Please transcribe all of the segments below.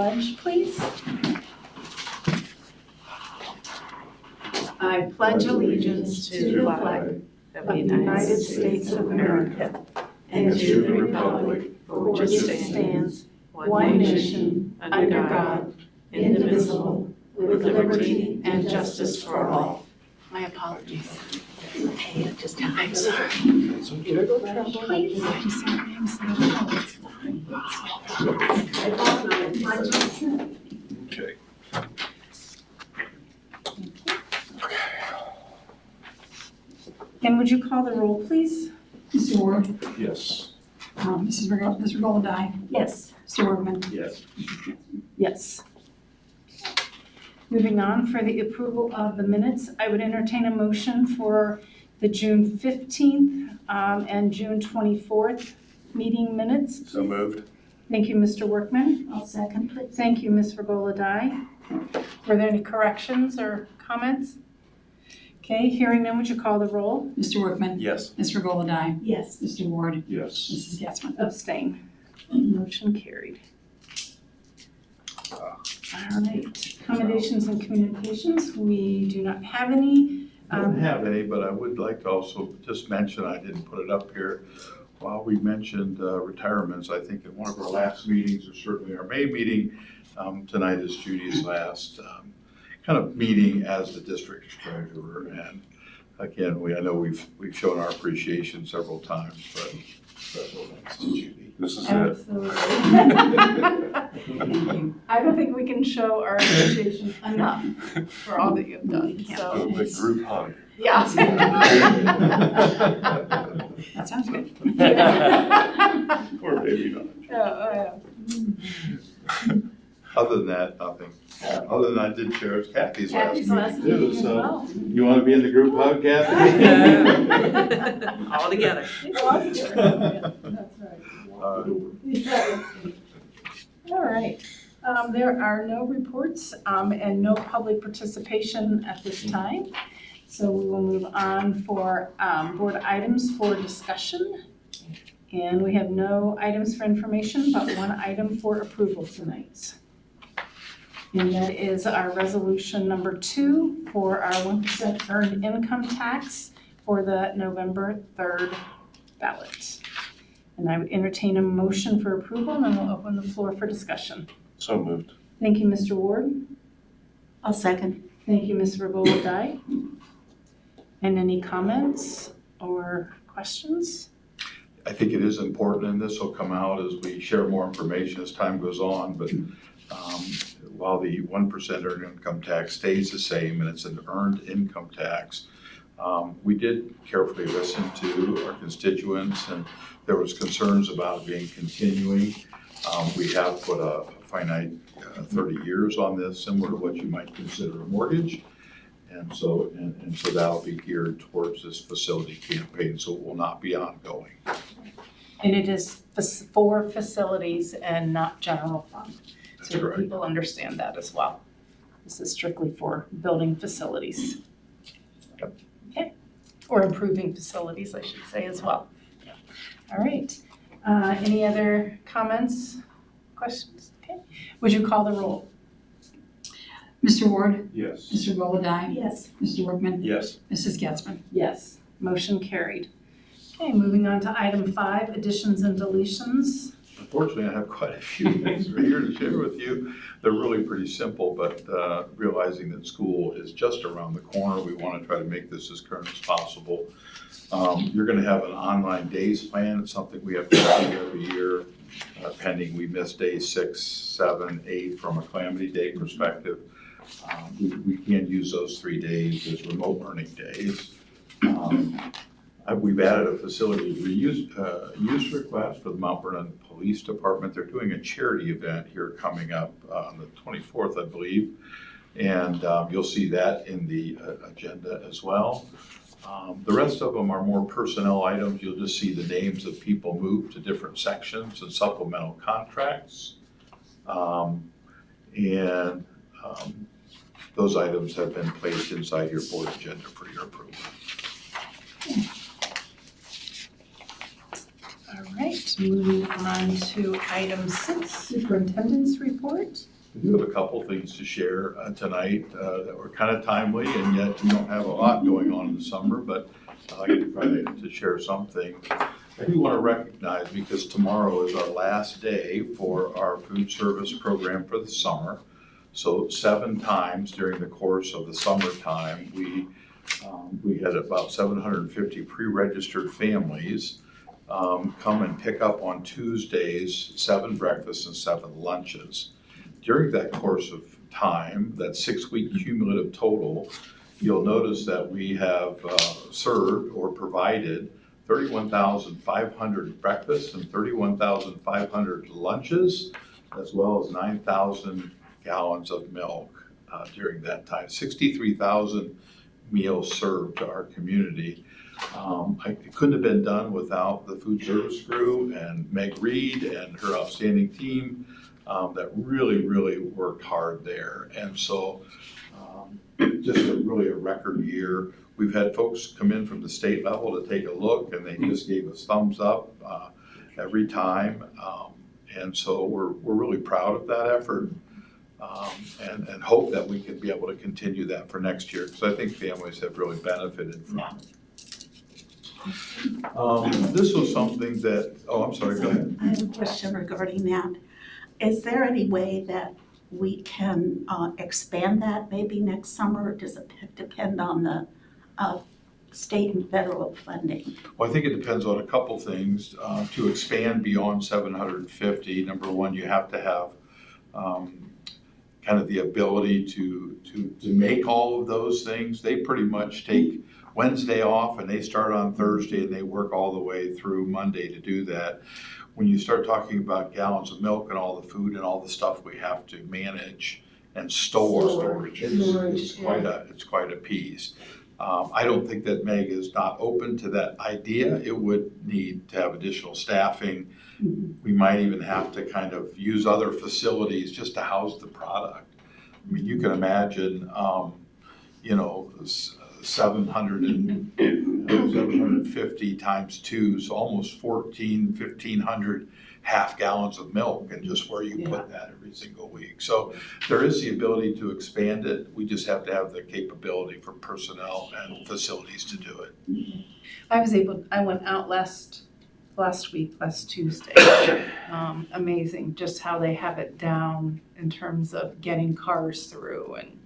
pledge, please. I pledge allegiance to the flag of the United States of America and to the republic for which it stands, one nation, under God, indivisible, with liberty and justice for all. My apologies. Okay, I'm sorry. Please. I'm sorry. Okay. And would you call the roll, please? Mr. Ward, Yes. Mrs. Regola-Dye, Yes. Mr. Workman. Yes. Yes. Moving on, for the approval of the minutes, I would entertain a motion for the June 15th and June 24th meeting minutes. So moved. Thank you, Mr. Workman. I'll second, please. Thank you, Ms. Regola-Dye. Were there any corrections or comments? Okay, hearing none, would you call the roll? Mr. Workman. Yes. Ms. Regola-Dye, Yes. Mr. Ward, Yes. Mrs. Gatsman. Abstain. Motion carried. All right, accommodations and communications, we do not have any. I don't have any, but I would like to also just mention, I didn't put it up here, while we mentioned retirements, I think in one of our last meetings, or certainly our May meeting, tonight is Judy's last kind of meeting as the district treasurer. And again, I know we've shown our appreciation several times, but special thanks to Judy. This is Absolutely. Thank you. I don't think we can show our appreciation enough for all that you've done, so. The group hug. Yeah. That sounds good. Or maybe not. Yeah. Other than that, nothing. Other than I did share it's Kathy's Kathy's last meeting meeting too, as so. well. You want to be in the group hug, Kathy? All together. That's right. All right. There are no reports and no public participation at this time. So we will move on for board items for discussion. And we have no items for information, but one item for approval tonight. And that is our resolution number 2 for our 1% earned income tax for the November 3rd ballot. And I would entertain a motion for approval, and then we'll open the floor for discussion. So moved. Thank you, Mr. Ward. I'll second. Thank you, Ms. Regola-Dye. And any comments or questions? I think it is important, and this will come out as we share more information as time goes on, but while the 1% earned income tax stays the same and it's an earned income tax, we did carefully listen to our constituents, and there was concerns about being continuing. We have put a finite 30 years on this, similar to what you might consider a mortgage. And so that'll be geared towards this facility campaign, so it will not be ongoing. And it is for facilities and not general fund. That's So that correct. people understand that as well. This is strictly for building facilities. Yep. Okay, or improving facilities, I should say, as well. All right, any other comments, questions? Okay, would you call the roll? Mr. Ward, Yes. Mr. Regola-Dye, Yes. Mr. Workman, Yes. Mrs. Gatsman. Yes, motion carried. Okay, moving on to item 5, additions and deletions. Unfortunately, I have quite a few things right here to share with you. They're really pretty simple, but realizing that school is just around the corner, we want to try to make this as current as possible. You're going to have an online days plan. It's something we have to do every year, pending we miss days 6, 7, 8 from a calamity day perspective. We can't use those 3 days as remote learning days. We've added a facility use request for the Mount Vernon Police Department. They're doing a charity event here coming up on the 24th, I believe. And you'll see that in the agenda as well. The rest of them are more personnel items. You'll just see the names of people moved to different sections and supplemental contracts. Those items have been placed inside your board agenda for your approval. All right, moving on to item 6, superintendent's report. We do have a couple things to share tonight that were kind of timely, and yet we don't have a lot going on in the summer, but I'd like to try to share something. I do want to recognize, because tomorrow is our last day for our food service program for the summer. So 7 times during the course of the summertime, we had about 750 pre-registered families come and pick up on Tuesdays 7 breakfasts and 7 lunches. During that course of time, that 6-week cumulative total, you'll notice that we have served or provided 31,500 breakfasts and 31,500 lunches, as well as 9,000 gallons of milk during that time. 63,000 meals served to our community. It couldn't have been done without the food service crew and Meg Reed and her outstanding team that really worked hard there. And so just really a record year. We've had folks come in from the state level to take a look, and they just gave us thumbs up every time. And so we're really proud of that effort, and hope that we can be able to continue that for next year, because I think families have really benefited from it. This was something that, I'm sorry, go ahead. I have a question regarding that. Is there any way that we can expand that maybe next summer, or does it depend on the state and federal funding? Well, I think it depends on a couple things. To expand beyond 750, number one, you have to have kind of the ability to make all of those things. They pretty much take Wednesday off and they start on Thursday and they work all the way through Monday to do that. When you start talking about gallons of milk and all the food and all the stuff we have to manage and store, it's quite a piece. I don't think that Meg is not open to that idea. It would need to have additional staffing. We might even have to kind of use other facilities just to house the product. I mean, you can imagine, 750 times 2, so almost 1,500 half gallons of milk, and just where you put that every single week. So there is the ability to expand it. We just have to have the capability for personnel and facilities to do it. I went out last Tuesday. Amazing, just how they have it down in terms of getting cars through and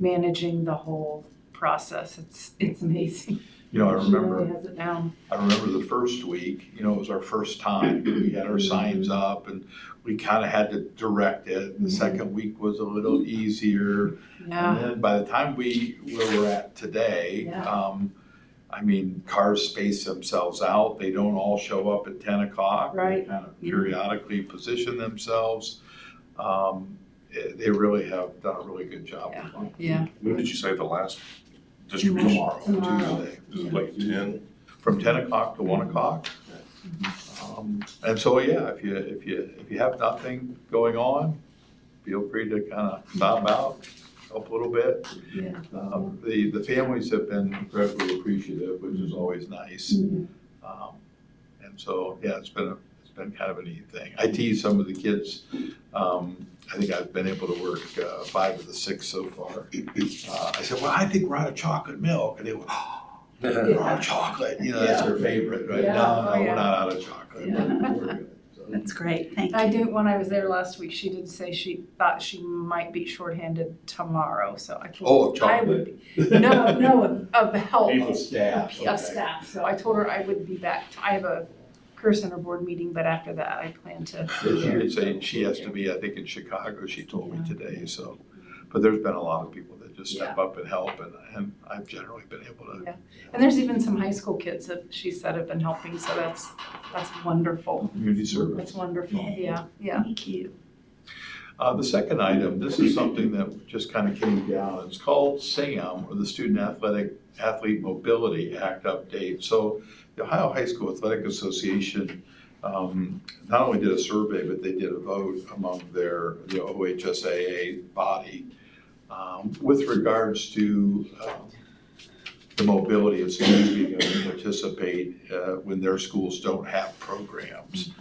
managing the whole process. It's amazing. I She remember really has it down. the first week, it was our first time. We had our signs up and we kind of had to direct it. The second week was a little easier. Yeah. And then by the time where we're at today, cars space themselves out. They don't all show up at 10 o'clock. Right. They kind of periodically position themselves. They really have done a really good job. Yeah. When did you say the last distribution? Tomorrow, Tuesday. Is it like 10? From 10 o'clock to 1 o'clock. And so, if you have nothing going on, feel free to kind of stop out, help a little bit. Yeah. The families have been incredibly appreciative, which is always nice. And so, it's been kind of a neat thing. I tease some of the kids. I think I've been able to work 5 of the 6 so far. I said, well, I think we're out of chocolate milk. And they went, we're out of chocolate. That's their favorite, right? Yeah. No, Oh, yeah. we're not out of chocolate. Yeah. We're good. So, That's great, thank you. I did, when I was there last week, she did say she thought she might be shorthanded tomorrow, so I told her I would be. No, of help. Of staff. Of staff, so I told her I would be back. I have a Career Center board meeting, but after that, I plan to. She did say she has to be, I think, in Chicago, she told me today, so. But there's been a lot of people that just step up and help, and I've generally been able to. Yeah. And there's even some high school kids that she said have been helping, so that's wonderful. Community service. That's wonderful, yeah. Thank you. The second item, this is something that just kind of came down. It's called SAM, or the Student Athlete Mobility Act update. So the Ohio High School Athletic Association not only did a survey, but they did a vote among the OHSAA body with regards to the mobility of students being able to participate when their schools don't have programs.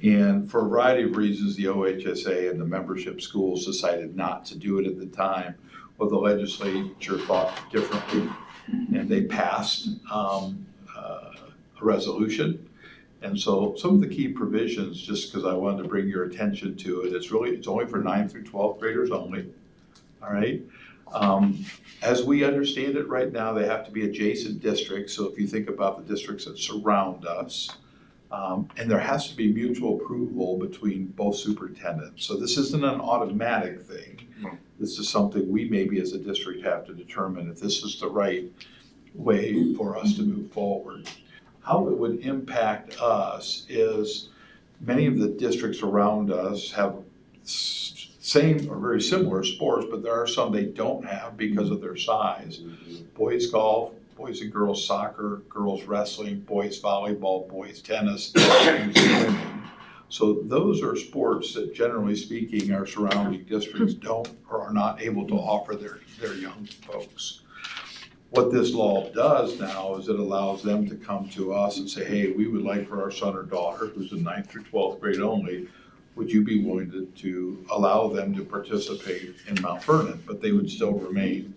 And for a variety of reasons, the OHSA and the membership schools decided not to do it at the time. Well, the legislature thought differently, and they passed a resolution. And so some of the key provisions, just because I wanted to bring your attention to it, it's only for 9th through 12th graders only, all right? As we understand it right now, they have to be adjacent districts. So if you think about the districts that surround us, and there has to be mutual approval between both superintendents. So this isn't an automatic thing. This is something we maybe as a district have to determine if this is the right way for us to move forward. How it would impact us is many of the districts around us have same or very similar sports, but there are some they don't have because of their size. Boys golf, boys and girls soccer, girls wrestling, boys volleyball, boys tennis, and swimming. So those are sports that generally speaking our surrounding districts don't or are not able to offer their young folks. What this law does now is it allows them to come to us and say, hey, we would like for our son or daughter, who's in 9th through 12th grade only, would you be willing to allow them to participate in Mount Vernon? But they would still remain,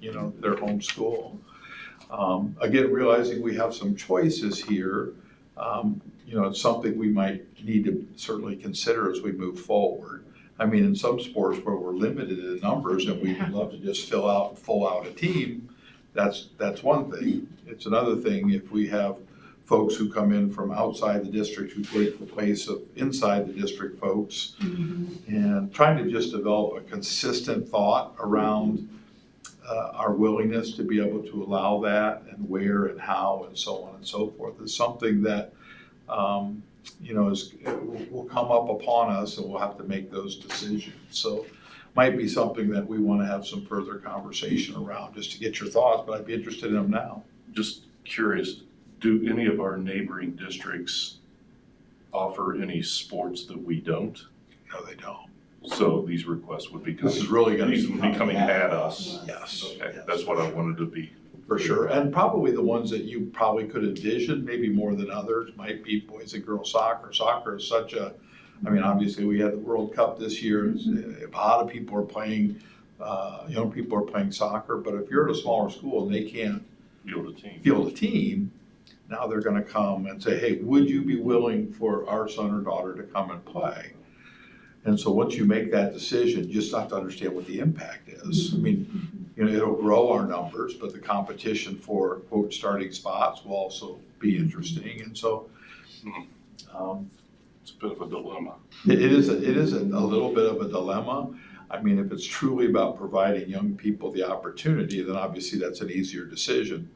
their home school. Again, realizing we have some choices here, it's something we might need to certainly consider as we move forward. I mean, in some sports where we're limited in numbers and we would love to just full out a team, that's one thing. It's another thing if we have folks who come in from outside the district who take the place of inside the district folks, and trying to just develop a consistent thought around our willingness to be able to allow that and where and how and so on and so forth is something that will come up upon us and we'll have to make those decisions. So might be something that we want to have some further conversation around just to get your thoughts, but I'd be interested in them now. Just curious, do any of our neighboring districts offer any sports that we don't? No, they don't. So these requests would be This is really going these to would be coming at us. Yes. Okay, yes. that's what I wanted to be. For sure, and probably the ones that you probably could envision, maybe more than others, might be boys and girls soccer. Soccer is such a, obviously we had the World Cup this year. A lot of people are playing, young people are playing soccer, but if you're at a smaller school and they can't field a team, now they're gonna come and say, hey, would you be willing for our son or daughter to come and play? And so once you make that decision, you just have to understand what the impact is. It'll grow our numbers, but the competition for quote starting spots will also be interesting. And so It's a bit of a dilemma. it is a little bit of a dilemma. If it's truly about providing young people the opportunity, then obviously that's an easier decision.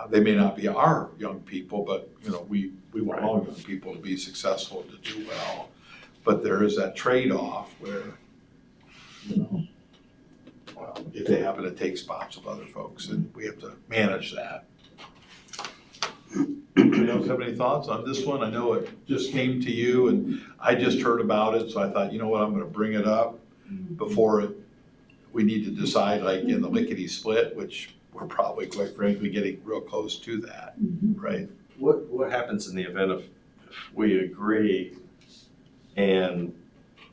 They may not be our young people, but we want all young people to be successful, to do well. But there is that trade-off where, if they happen to take spots of other folks, and we have to manage that. Anybody else have any thoughts on this one? I know it just came to you and I just heard about it, so I thought, I'm gonna bring it up before we need to decide like in the lickety split, which we're probably quite frankly getting real close to that, right? What happens in the event if we agree and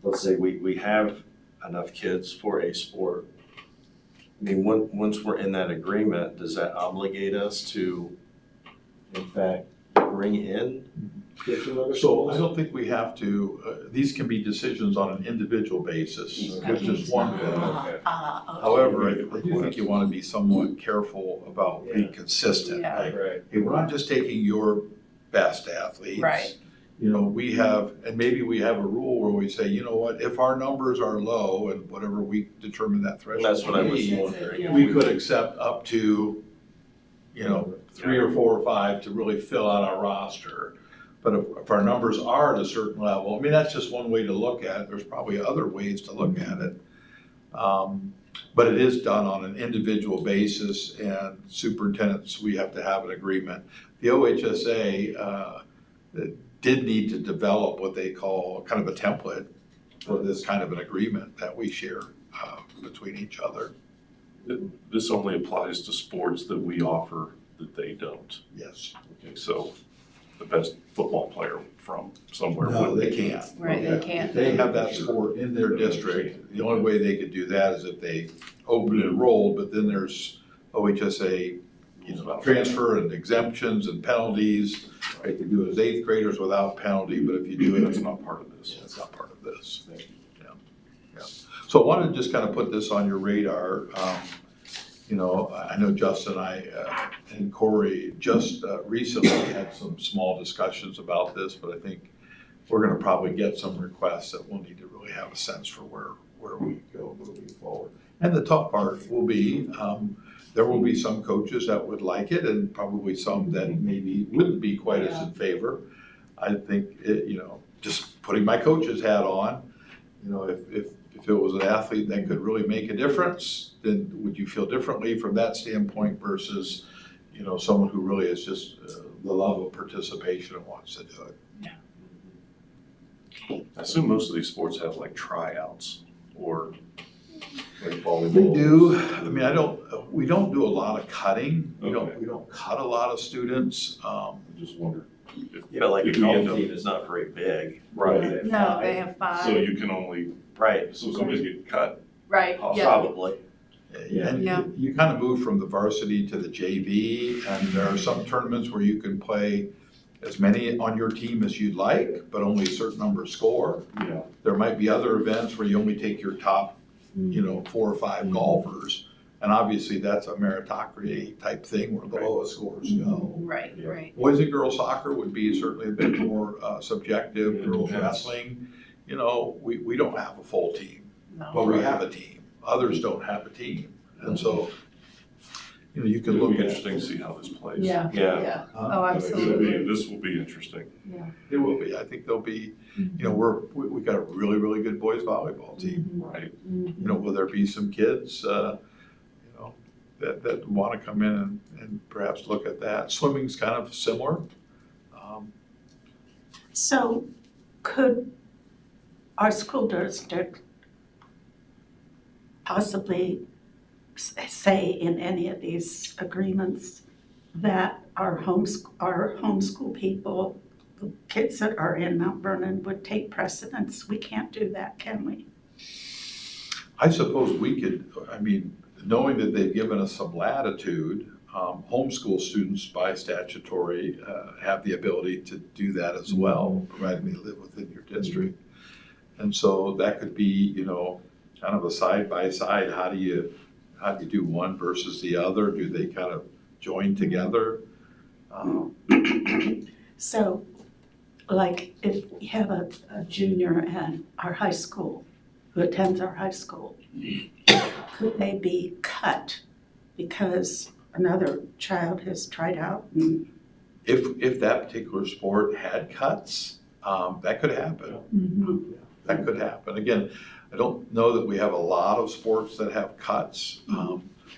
let's say we have enough kids for a sport? Once we're in that agreement, does that obligate us to, in fact, bring in kids from other So schools? I don't think we have to, these can be decisions on an individual basis, which is one thing. Okay. However, I do think you want to be somewhat careful about being consistent. Yeah. Like, Right. hey, we're not just taking your best athletes. Right. We have, and maybe we have a rule where we say, if our numbers are low and whatever we determine that threshold That's what I to was be, wondering. we could accept up to, 3 or 4 or 5 to really fill out our roster. But if our numbers are at a certain level, that's just one way to look at it. There's probably other ways to look at it. But it is done on an individual basis, and superintendents, we have to have an agreement. The OHSA did need to develop what they call kind of a template for this kind of an agreement that we share between each other. This only applies to sports that we offer that they don't. Yes. Okay, so the best football player from somewhere No, would. they can't. Right, they can't. If they have that sport in their district, the only way they could do that is if they open and enroll, but then there's OHSA, transfer and exemptions and penalties. They can do it as eighth graders without penalty, but if you do it, That's not part of this. yeah, it's not part of this. Yeah. So I wanted to just kind of put this on your radar. I know Justin and I and Corey just recently had some small discussions about this, but I think we're gonna probably get some requests that we'll need to really have a sense for where we go moving forward. And the tough part will be, there will be some coaches that would like it and probably some that maybe wouldn't be quite as in favor. I think, just putting my coach's hat on, if it was an athlete that could really make a difference, then would you feel differently from that standpoint versus, someone who really is just the love of participation and wants to do it? I assume most of these sports have like tryouts or like volleyball. We do. I mean, we don't do a lot of cutting. We Okay. don't cut a lot of students. I just wondered. if- Like a if you golf end up- team is not very big. Right, No, they have so 5, you can only, Right, so somebody's getting cut. right, yeah. probably. And Yeah. you kind of move from the varsity to the JV, and there are some tournaments where you can play as many on your team as you'd like, but only a certain number score. Yeah. There might be other events where you only take your top, 4 or 5 golfers. And obviously, that's a meritocracy type thing where the lowest scores go. Right, Yeah. right. Boys and girls soccer would be certainly a bit more subjective. Yeah, Girls yes. wrestling, we don't have a full team, No. but we have a team. Others don't have a team. And so, you can It'll look be at. interesting to see how this plays. Yeah, Yeah. yeah. Uh, Oh, This will absolutely. this will be interesting. It will be. I think there'll be, we got a really, really good boys volleyball team. Right. Will there be some kids, that want to come in and perhaps look at that? Swimming's kind of similar. So could our school district possibly say in any of these agreements that our homeschool people, the kids that are in Mount Vernon would take precedence? We can't do that, can we? I suppose we could, knowing that they've given us some latitude, homeschool students by statutory have the ability to do that as well, provided they live within your district. And so that could be, kind of a side by side. How do you do one versus the other? Do they kind of join together? So, like, if we have a junior at our high school who attends our high school, could they be cut because another child has tried out and If that particular sport had cuts, that could happen. That could happen. Again, I don't know that we have a lot of sports that have cuts,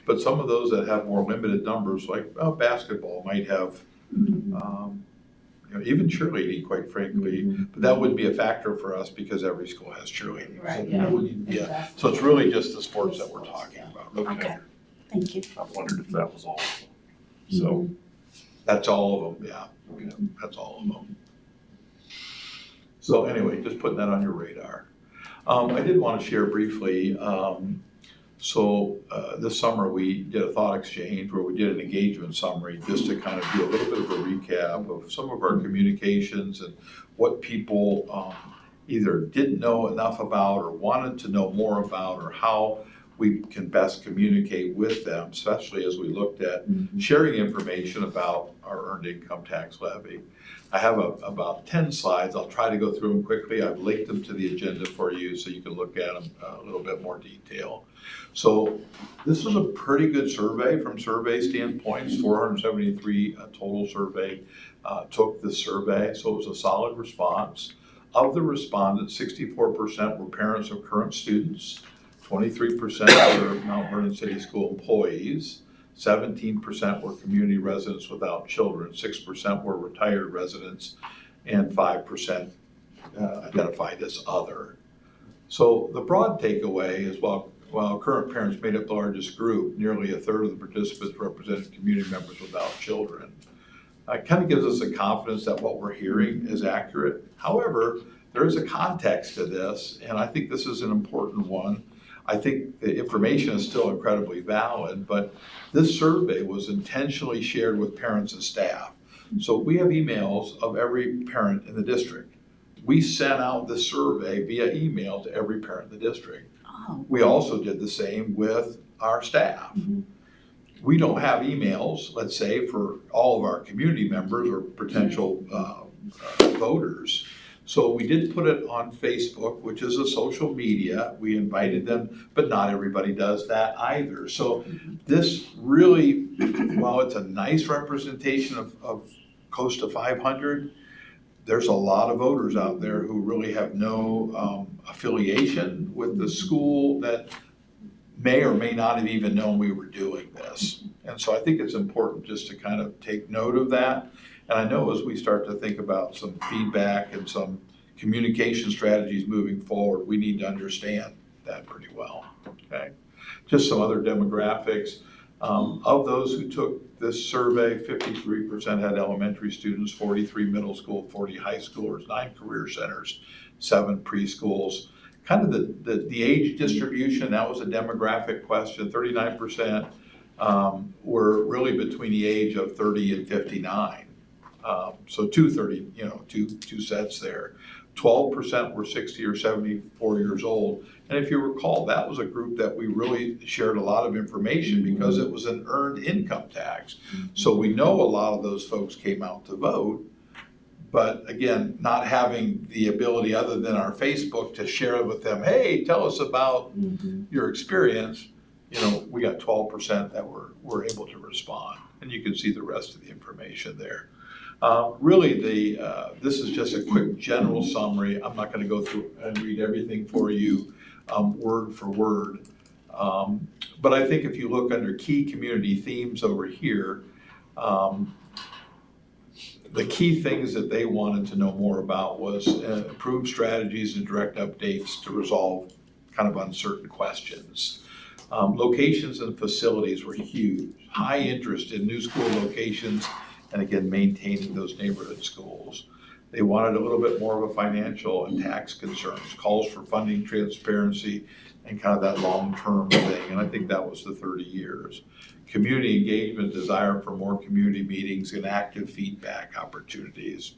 but some of those that have more limited numbers, like basketball, might have, even cheerleading, quite frankly. But that wouldn't be a factor for us because every school has cheerleading. Right, So yeah. that wouldn't even be so it's really just the sports that we're talking about. Okay, thank you. I wondered if that was all. So, That's all of them, yeah. That's all of them. So anyway, just putting that on your radar. I did want to share briefly, this summer we did a thought exchange where we did an engagement summary just to kind of do a little bit of a recap of some of our communications and what people either didn't know enough about or wanted to know more about, or how we can best communicate with them, especially as we looked at sharing information about our earned income tax levy. I have about 10 slides. I'll try to go through them quickly. I've linked them to the agenda for you so you can look at them a little bit more detail. So this was a pretty good survey from survey standpoints. 473 total survey took the survey, so it was a solid response. Of the respondents, 64% were parents of current students, 23% were Mount Vernon City School employees, 17% were community residents without children, 6% were retired residents, and 5% identified as other. So the broad takeaway is, while while current parents made up the largest group, nearly a third of the participants represented community members without children. It kind of gives us a confidence that what we're hearing is accurate. However, there is a context to this, and I think this is an important one. I think the information is still incredibly valid, but this survey was intentionally shared with parents and staff. So we have emails of every parent in the district. We sent out this survey via email to every parent in the district. Oh, We also did the same with our staff. We don't have emails, let's say, for all of our community members or potential voters. So we did put it on Facebook, which is a social media. We invited them, but not everybody does that either. So this really, while it's a nice representation of close to 500, there's a lot of voters out there who really have no affiliation with the school that may or may not have even known we were doing this. And so I think it's important just to kind of take note of that. And I know as we start to think about some feedback and some communication strategies moving forward, we need to understand that pretty well, okay? Just some other demographics. Of those who took this survey, 53% had elementary students, 43 middle school, 40 high schoolers, 9 career centers, 7 preschools. Kind of the age distribution, that was a demographic question. 39% were really between the age of 30 and 59. So two sets there. 12% were 60 or 74 years old. And if you recall, that was a group that we really shared a lot of information because it was an earned income tax. So we know a lot of those folks came out to vote, but again, not having the ability other than our Facebook to share with them, hey, tell us about your experience, we got 12% that were able to respond. And you can see the rest of the information there. Really, this is just a quick general summary. I'm not going to go through and read everything for you word for word. But I think if you look under key community themes over here, the key things that they wanted to know more about was improved strategies and direct updates to resolve kind of uncertain questions. Locations and facilities were huge. High interest in new school locations and again, maintaining those neighborhood schools. They wanted a little bit more of a financial and tax concerns, calls for funding transparency and kind of that long-term thing. And I think that was the 30 years. Community engagement, desire for more community meetings and active feedback opportunities.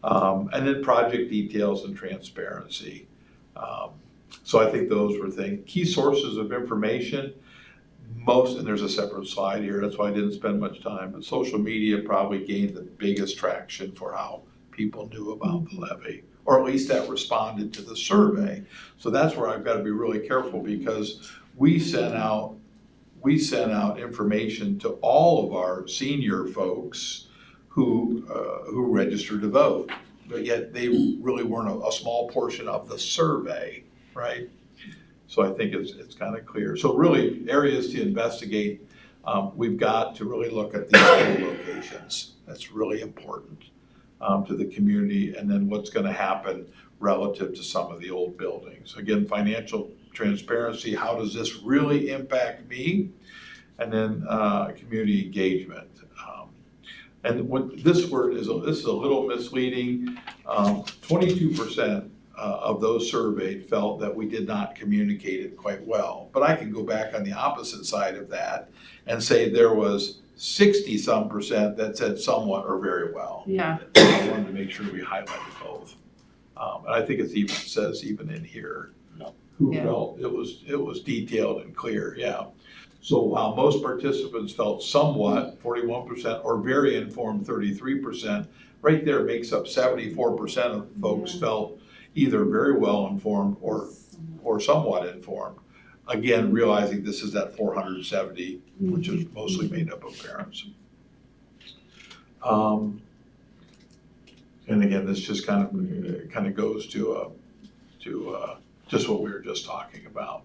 And then project details and transparency. So I think those were things. Key sources of information, and there's a separate slide here, that's why I didn't spend much time, but social media probably gained the biggest traction for how people knew about the levy, or at least that responded to the survey. So that's where I've got to be really careful because we sent out information to all of our senior folks who registered to vote, but yet they really weren't a small portion of the survey, right? So I think it's kind of clear. So really areas to investigate, we've got to really look at these school locations. That's really important to the community, and then what's going to happen relative to some of the old buildings. Again, financial transparency, how does this really impact me? And then community engagement. And what this word is, this is a little misleading. 22% of those surveyed felt that we did not communicate it quite well. But I can go back on the opposite side of that and say there was 60-some% that said somewhat or very well. Yeah. I wanted to make sure we highlighted both. And I think it says even in here who felt it was detailed and clear, yeah. So while most participants felt somewhat, 41%, or very informed, 33%, right there makes up 74% of folks felt either very well informed or somewhat informed. Again, realizing this is that 470, which is mostly made up of parents. And again, this just kind of goes to just what we were just talking about.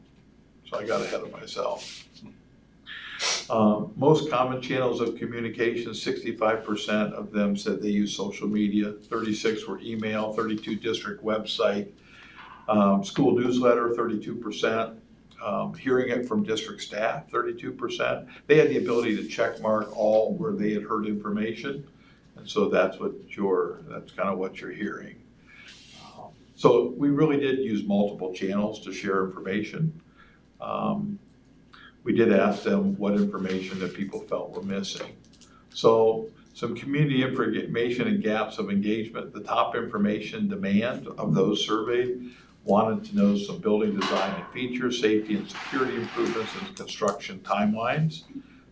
So I got ahead of myself. Most common channels of communication, 65% of them said they use social media, 36 were email, 32 district website, school newsletter, 32%, hearing it from district staff, 32%. They had the ability to check mark all where they had heard information. And so that's kind of what you're hearing. So we really did use multiple channels to share information. We did ask them what information that people felt were missing. So some community information and gaps of engagement. The top information demand of those surveyed wanted to know some building design and features, safety and security improvements, and construction timelines.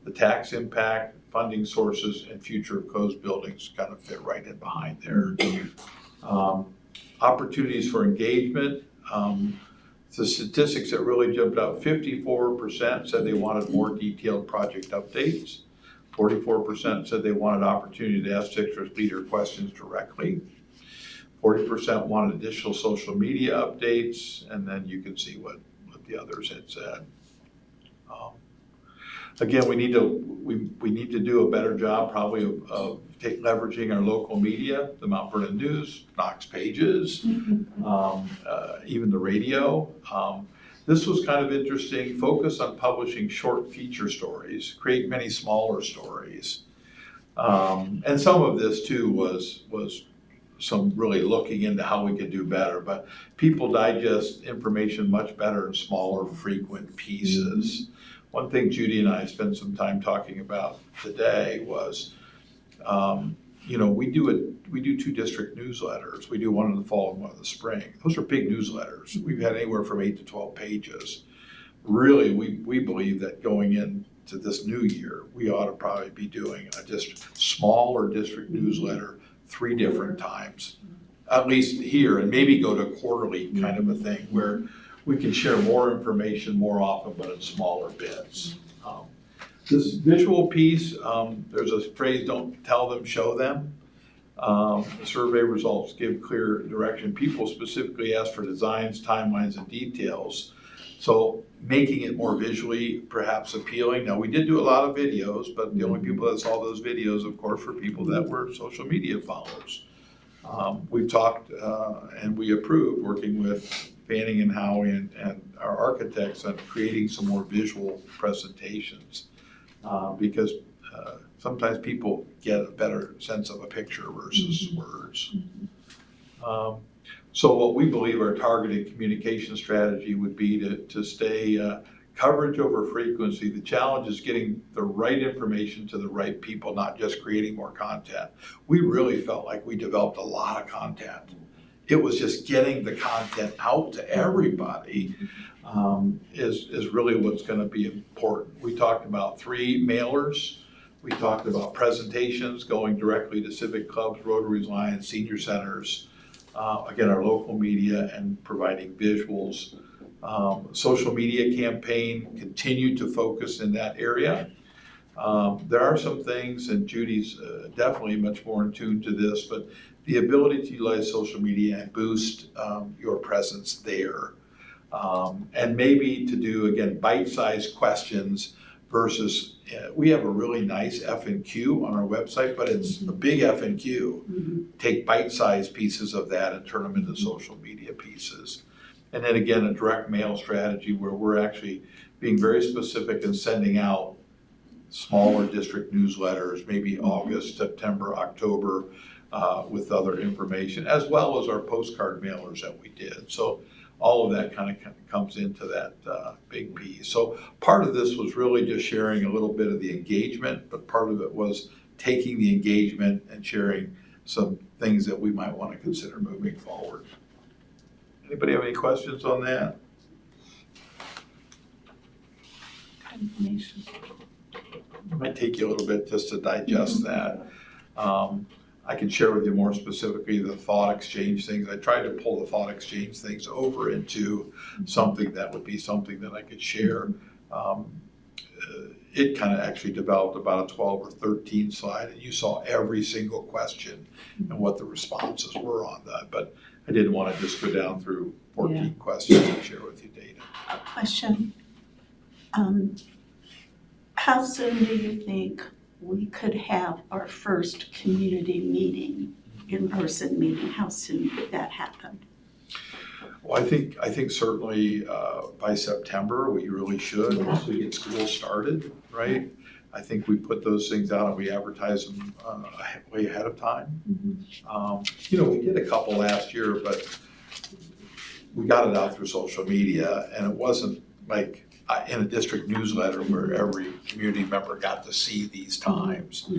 The tax impact, funding sources, and future of closed buildings kind of fit right in behind there. Opportunities for engagement. The statistics that really jumped out, 54% said they wanted more detailed project updates. 44% said they wanted opportunity to ask Citrus leader questions directly. 40% wanted additional social media updates, and then you can see what the others had said. Again, we need to do a better job probably of leveraging our local media, the Mount Vernon News, Knox Pages, even the radio. This was kind of interesting. Focus on publishing short feature stories, create many smaller stories. And some of this too was some really looking into how we could do better, but people digest information much better in smaller, frequent pieces. One thing Judy and I spent some time talking about today was, we do 2 district newsletters. We do one in the fall and one in the spring. Those are big newsletters. We've had anywhere from 8 to 12 pages. Really, we believe that going into this new year, we ought to probably be doing a just smaller district newsletter 3 different times, at least here, and maybe go to quarterly kind of a thing where we can share more information more often, but in smaller bits. This visual piece, there's a phrase, don't tell them, show them. The survey results give clear direction. People specifically ask for designs, timelines, and details. So making it more visually perhaps appealing. Now, we did do a lot of videos, but the only people that saw those videos, of course, were people that were social media followers. We've talked and we approved working with Fanning and Howie and our architects on creating some more visual presentations because sometimes people get a better sense of a picture versus words. So what we believe our targeted communication strategy would be to stay coverage over frequency. The challenge is getting the right information to the right people, not just creating more content. We really felt like we developed a lot of content. It was just getting the content out to everybody is really what's going to be important. We talked about 3 mailers. We talked about presentations going directly to civic clubs, Rotaries, Lions, senior centers, again, our local media, and providing visuals. Social media campaign, continue to focus in that area. There are some things, and Judy's definitely much more in tune to this, but the ability to utilize social media and boost your presence there. And maybe to do, again, bite-sized questions versus, we have a really nice F&Q on our website, but it's a big F&Q. Take bite-sized pieces of that and turn them into social media pieces. And then again, a direct mail strategy where we're actually being very specific and sending out smaller district newsletters, maybe August, September, October, with other information, as well as our postcard mailers that we did. So all of that kind of comes into that big piece. So part of this was really just sharing a little bit of the engagement, but part of it was taking the engagement and sharing some things that we might want to consider moving forward. Anybody have any questions on that? Information. It might take you a little bit just to digest that. I can share with you more specifically the thought exchange things. I tried to pull the thought exchange things over into something that would be something that I could share. It kind of actually developed about a 12 or 13 slide, and you saw every single question and what the responses were on that. But I didn't want to just go down through 14 questions and share with you data. A question. How soon do you think we could have our first community meeting, in-person meeting? How soon could that happen? Well, I think certainly by September, we really should, once we get school started, right? I think we put those things out and we advertise them way ahead of time. You know, we did a couple last year, but we got it out through social media, and it wasn't like in a district newsletter where every community member got to see these times.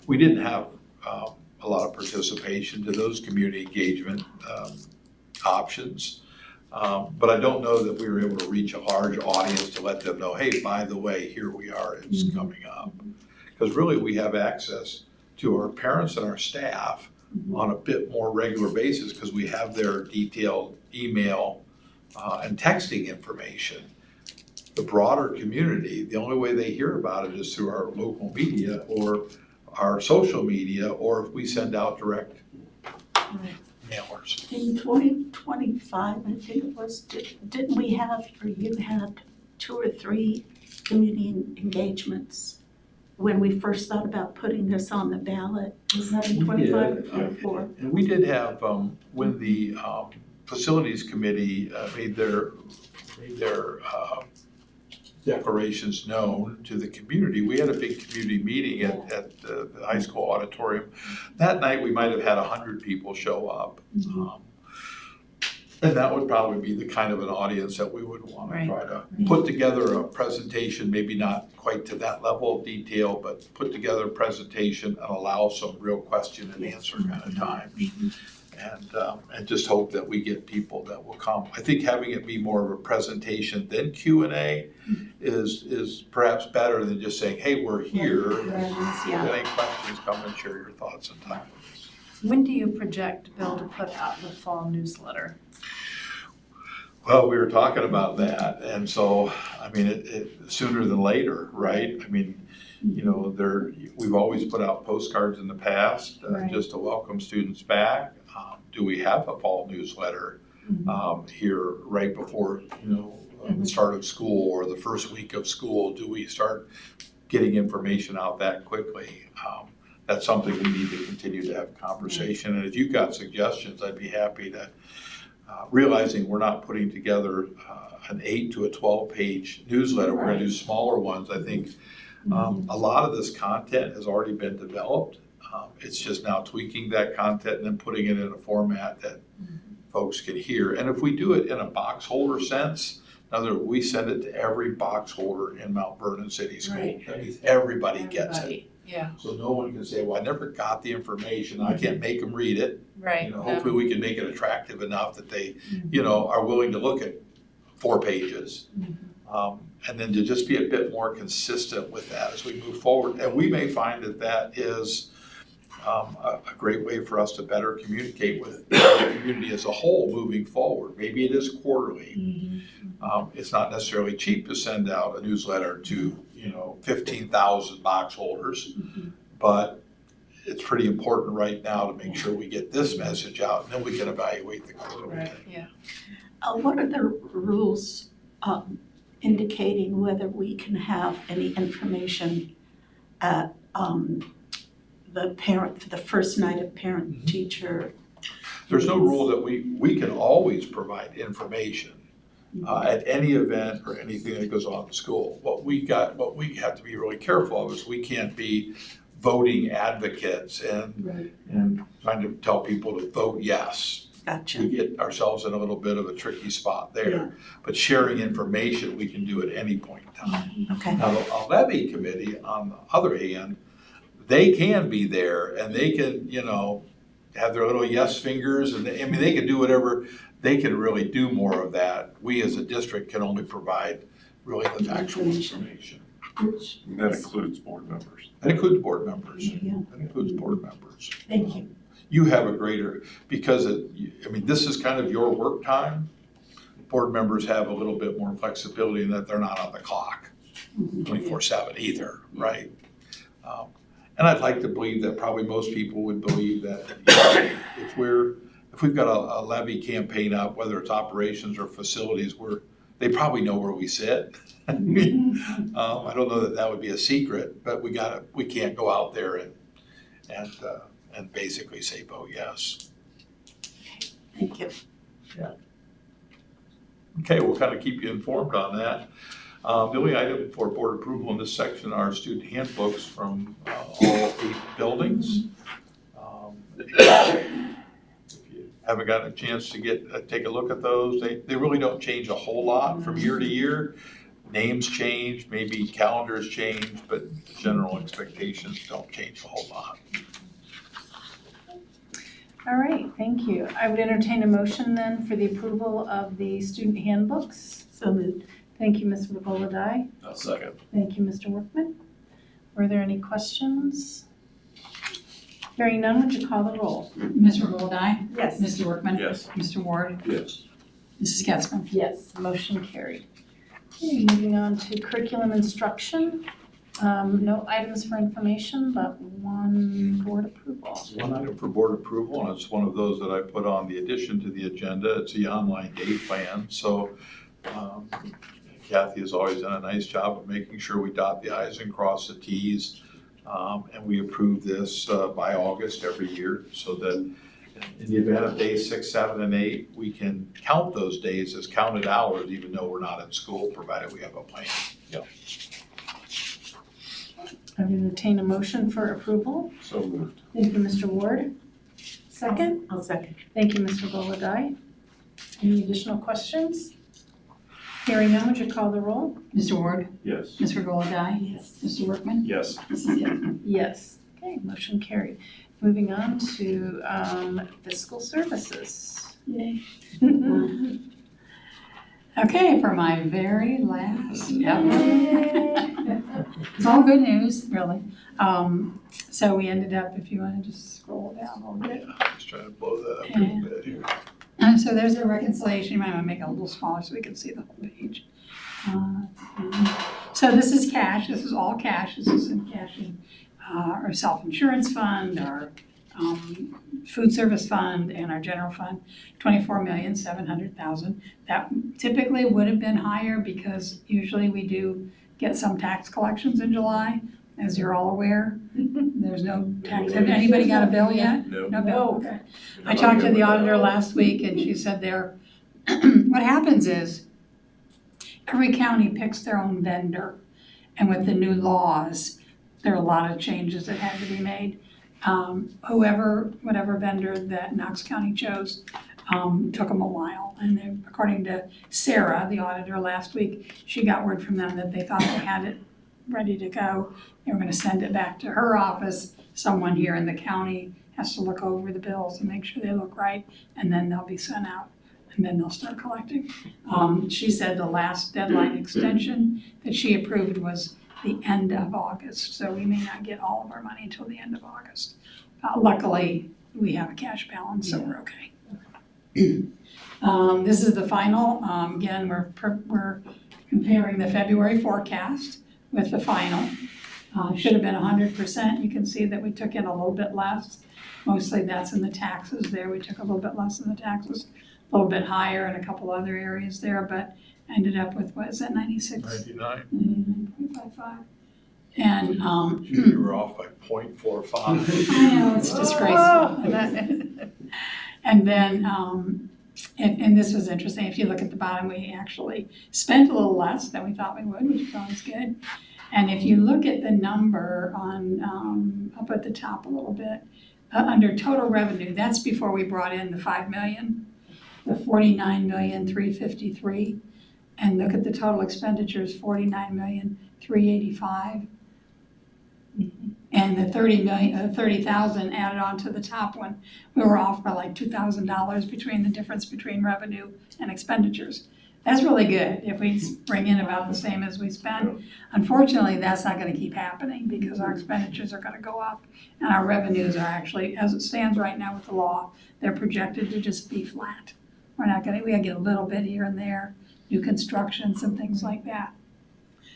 We didn't have a lot of participation to those community engagement options. But I don't know that we were able to reach a large audience to let them know, hey, by the way, here we are, it's coming up. Because really we have access to our parents and our staff on a bit more regular basis because we have their detailed email and texting information. The broader community, the only way they hear about it is through our local media or our social media, or if we send out direct mailers. In 2025, I think it was, didn't we have, or you had 2 or 3 community engagements when we first thought about putting this on the ballot? Was that in We 25 or did, 24? And we did have, when the facilities committee made their declarations known to the community, we had a big community meeting at the high school auditorium. That night, we might have had 100 people show up. And that would probably be the kind of an audience that we would want to try to put together a presentation, maybe not quite to that level of detail, but put together a presentation and allow some real question and answer kind of time. And just hope that we get people that will come. I think having it be more of a presentation than Q&A is perhaps better than just saying, hey, we're here. If you have any questions, come and share your thoughts and time with us. When do you project, Bill, to put out the fall newsletter? Well, we were talking about that, and so, I mean, it sooner than later, right? I mean, you know, we've always put out postcards in the past, just to welcome students back. Do we have a fall newsletter here right before, you know, the start of school or the first week of school? Do we start getting information out that quickly? That's something we need to continue to have a conversation. And if you've got suggestions, I'd be happy to, realizing we're not putting together an 8 to a 12-page newsletter. We're going to do smaller ones. I think a lot of this content has already been developed. It's just now tweaking that content and then putting it in a format that folks can hear. And if we do it in a box holder sense, in other words, we send it to every box holder in Mount Vernon City School. That means everybody gets it. Yeah. So no one can say, well, I never got the information. I can't make them read it. Right. You know, hopefully we can make it attractive enough that they, you know, are willing to look at 4 pages. And then to just be a bit more consistent with that as we move forward. And we may find that that is a great way for us to better communicate with the community as a whole moving forward. Maybe it is quarterly. It's not necessarily cheap to send out a newsletter to, you know, 15,000 box holders, but it's pretty important right now to make sure we get this message out, and then we can evaluate the quarterly. What are the rules indicating whether we can have any information at the first night of parent-teacher? There's no rule that we can always provide information at any event or anything that goes on in school. What we have to be really careful of is we can't be voting advocates and trying to tell people to vote yes. Gotcha. We get ourselves in a little bit of a tricky spot there. But sharing information we can do at any point in time. Okay. Now, a levy committee, on the other hand, they can be there and they can, you know, have their little yes fingers, and I mean, they can do whatever. They can really do more of that. We as a district can only provide really the factual information. And that includes board members. That includes board members. Yeah. That includes board members. Thank you. You have a greater, because I mean, this is kind of your work time. Board members have a little bit more flexibility in that they're not on the clock 24/7 either, right? And I'd like to believe that probably most people would believe that if we've got a levy campaign up, whether it's operations or facilities, they probably know where we sit. I don't know that would be a secret, but we can't go out there and basically say vote yes. Thank you. Okay, we'll kind of keep you informed on that. The only item for board approval in this section are student handbooks from all 8 buildings. If you haven't gotten a chance to take a look at those, they really don't change a whole lot from year to year. Names change, maybe calendars change, but general expectations don't change a whole lot. All right, thank you. I would entertain a motion then for the approval of the student handbooks. So moved. Thank you, Ms. Regola-Dye. I'll second. Thank you, Mr. Workman. Were there any questions? Hearing none, would you call the roll? Mr. Regola-Dye. Yes. Mr. Workman. Yes. Mr. Ward. Yes. Mrs. Getzmann. Yes. Motion carried. Okay, moving on to curriculum instruction. No items for information, but one board approval. One item for board approval, and it's one of those that I put on the addition to the agenda. It's the online day plan. So Kathy has always done a nice job of making sure we dot the i's and cross the t's. And we approve this by August every year so that in the event of days 6, 7, and 8, we can count those days as counted hours even though we're not in school, provided we have a plan. I would entertain a motion for approval. So moved. Thank you, Mr. Ward. Second. I'll second. Thank you, Mr. Regola-Dye. Any additional questions? Hearing none, would you call the roll? Mr. Ward. Yes. Ms. Regola-Dye. Yes. Mr. Workman. Yes. Mrs. Getzmann. Yes. Okay, motion carried. Moving on to fiscal services. Yay. Okay, for my very last, it's all good news, really. So we ended up, if you want to just scroll down a little bit. Just trying to blow that up a little bit here. So there's a reconciliation, you might want to make it a little smaller so we can see the whole page. So this is cash, this is all cash, this isn't cash in our self-insurance fund, our food service fund, and our general fund, $24,700,000. That typically would have been higher because usually we do get some tax collections in July, as you're all aware. There's no tax, have anybody got a bill yet? No. No bill, okay. I talked to the auditor last week and she said what happens is every county picks their own vendor. And with the new laws, there are a lot of changes that had to be made. Whatever vendor that Knox County chose, took them a while. And then, according to Sarah, the auditor last week, she got word from them that they thought they had it ready to go. They were gonna send it back to her office. Someone here in the county has to look over the bills and make sure they look right, and then they'll be sent out, and then they'll start collecting. She said the last deadline extension that she approved was the end of August, so we may not get all of our money until the end of August. Luckily, we have a cash balance, so we're okay. This is the final. Again, we're comparing the February forecast with the final. Should have been 100%. You can see that we took in a little bit less. Mostly that's in the taxes there. We took a little bit less in the taxes, a little bit higher in a couple other areas there, but ended up with, what is that, 96? 99. 99.55. And You were off by 0.45. I know, it's disgraceful. And then, and this was interesting, if you look at the bottom, we actually spent a little less than we thought we would, which is always good. And if you look at the number on, up at the top a little bit, under total revenue, that's before we brought in the 5 million, the 49,353,000. And look at the total expenditures, 49,385,000. And the 30,000 added on to the top one, we were off by like $2,000 between the difference between revenue and expenditures. That's really good if we bring in about the same as we spend. Unfortunately, that's not going to keep happening because our expenditures are going to go up and our revenues are actually, as it stands right now with the law, they're projected to just be flat. We gotta get a little bit here and there, new constructions and things like that.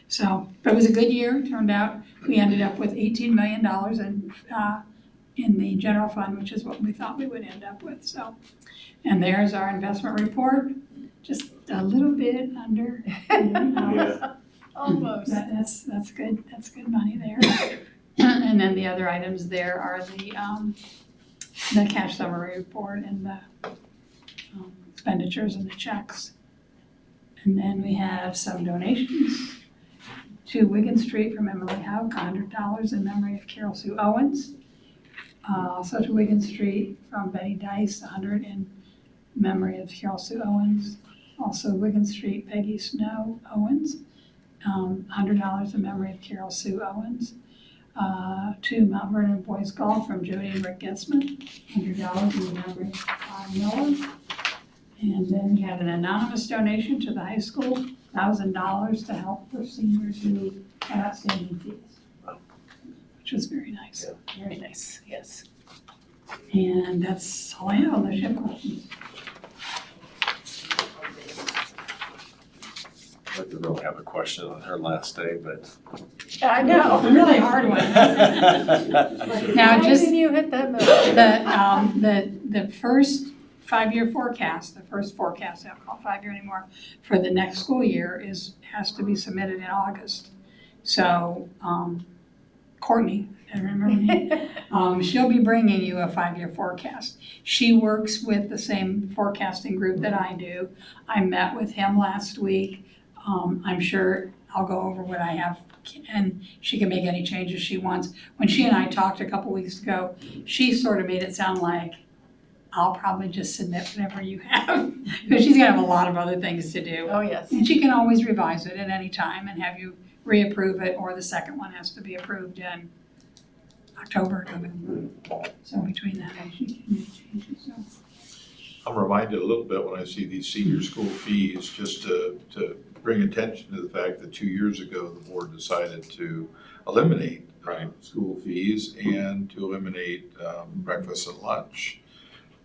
So, but it was a good year, turned out. We ended up with $18 million in the general fund, which is what we thought we would end up with, so. And there's our investment report, just a little bit under. Almost. That's good money there. And then the other items there are the cash summary report and the expenditures and the checks. And then we have some donations to Wigan Street from Emily Hauk, $100 in memory of Carol Sue Owens. Also to Wigan Street from Betty Dice, $100 in memory of Carol Sue Owens. Also Wigan Street, Peggy Snow Owens, $100 in memory of Carol Sue Owens. To Mount Vernon Boys Golf from Jody and Rick Getzman, $100 in memory of Todd Miller. And then we have an anonymous donation to the high school, $1,000 to help for seniors who have outstanding fees, which was very nice. Very nice, yes. And that's all I have unless you have questions. I didn't really have a question on her last day, but. I know. A really hard one. Now, Why just didn't you hit that middle? the first 5-year forecast, the first forecast, I don't call it 5-year anymore, for the next school year has to be submitted in August. So, Courtney, I remember her name, she'll be bringing you a 5-year forecast. She works with the same forecasting group that I do. I met with him last week. I'm sure I'll go over what I have and she can make any changes she wants. When she and I talked a couple weeks ago, she sort of made it sound like I'll probably just submit whatever you have because she's gonna have a lot of other things to do. Oh, yes. And she can always revise it at any time and have you reapprove it, or the second one has to be approved in October, November. So between that, she can make changes, so. I'm reminded a little bit when I see these senior school fees, just to bring attention to the fact that 2 years ago, the board decided to eliminate school fees and to eliminate breakfast and lunch.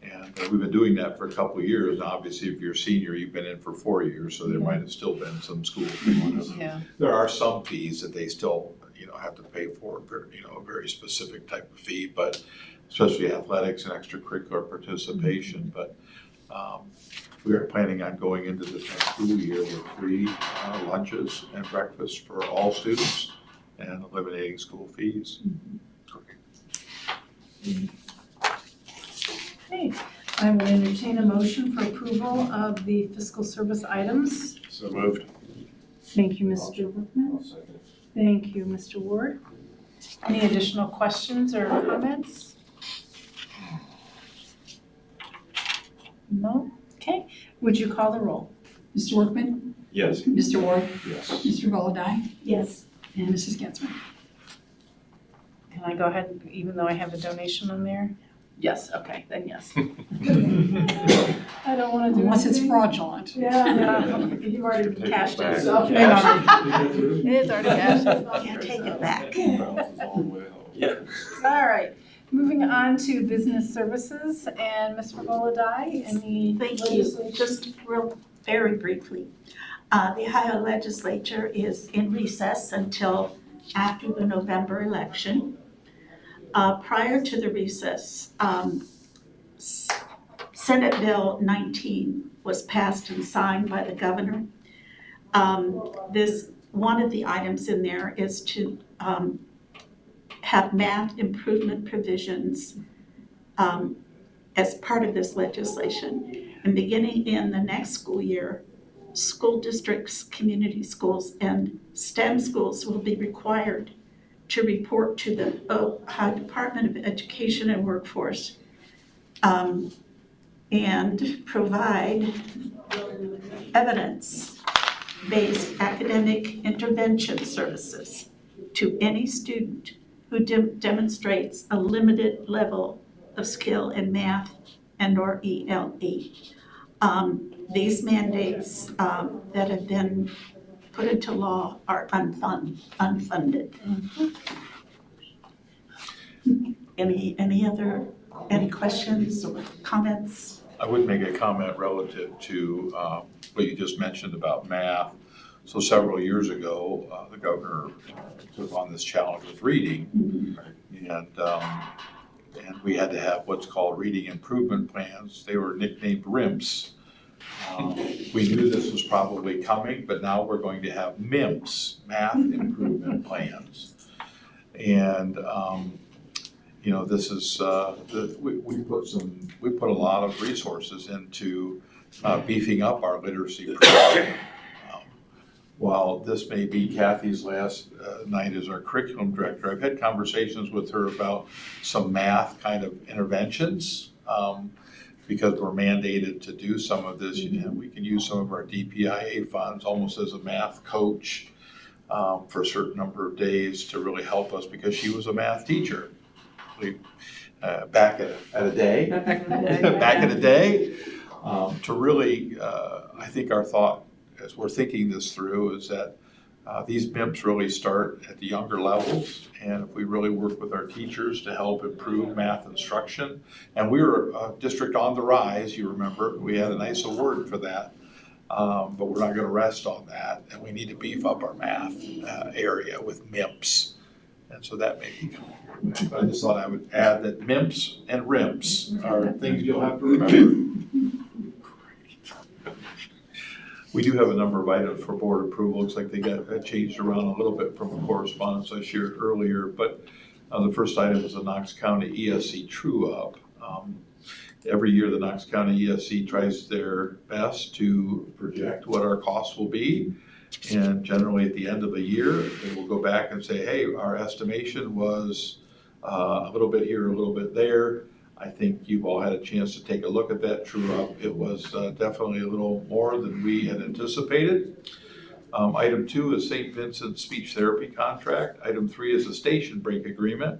And we've been doing that for a couple of years. And obviously, if you're a senior, you've been in for 4 years, so there might have still been some school fees. Yeah. There are some fees that they still, have to pay for, a very specific type of fee, but especially athletics and extracurricular participation. But we are planning on going into the next school year with free lunches and breakfast for all students and eliminating school fees. Okay, I will entertain a motion for approval of the fiscal service items. So moved. Thank you, Mr. Workman. Thank you, Mr. Ward. Any additional questions or comments? No? Okay, would you call the roll? Mr. Workman, Yes. Mr. Ward, Yes. Mr. Volodai, Yes. and Mrs. Getzmann. Can I go ahead, even though I have a donation on there? Yes, okay, then yes. I don't want to do Unless it's anything. fraudulent. Yeah, you've already cashed it, back. so. Yeah. It is already cashed. Can't take it back. Bounces all the way home. Yeah. All right, moving on to business services, and Mr. Volodai, any Thank you. legislation? Just very briefly. The Ohio legislature is in recess until after the November election. Prior to the recess, Senate Bill 19 was passed and signed by the governor. One of the items in there is to have math improvement provisions as part of this legislation. And beginning in the next school year, school districts, community schools, and STEM schools will be required to report to the Ohio Department of Education and Workforce and provide evidence-based academic intervention services to any student who demonstrates a limited level of skill in math and/or ELE. These mandates that have been put into law are unfunded. Any questions or comments? I would make a comment relative to what you just mentioned about math. So several years ago, the governor took on this challenge with reading. And we had to have what's called reading improvement plans. They were nicknamed RIMPs. We knew this was probably coming, but now we're going to have MIMPs, math improvement plans. And this is we put a lot of resources into beefing up our literacy program. while this may be Kathy's last night as our curriculum director, I've had conversations with her about some math kind of interventions. Because we're mandated to do some of this, we can use some of our DPIA funds almost as a math coach for a certain number of days to really help us, because she was a math teacher. Back in the day, back in the day, to really, I think our thought as we're thinking this through is that these MIPS really start at the younger levels, and if we really work with our teachers to help improve math instruction, and we were a district on the rise, you remember, we had a nice award for that, but we're not going to rest on that, and we need to beef up our math area with MIPS. And so that may be, but I just thought I would add that MIPS and RIMPS are things you'll have to remember. We do have a number of items for board approval. Looks like they got changed around a little bit from the correspondence I shared earlier, but the first item is the Knox County ESC True Up. Every year the Knox County ESC tries their best to project what our costs will be. And generally at the end of the year, they will go back and say, hey, our estimation was a little bit here, a little bit there. I think you've all had a chance to take a look at that true up. It was definitely a little more than we had anticipated. Item 2 is St. Vincent speech therapy contract. Item 3 is a station break agreement.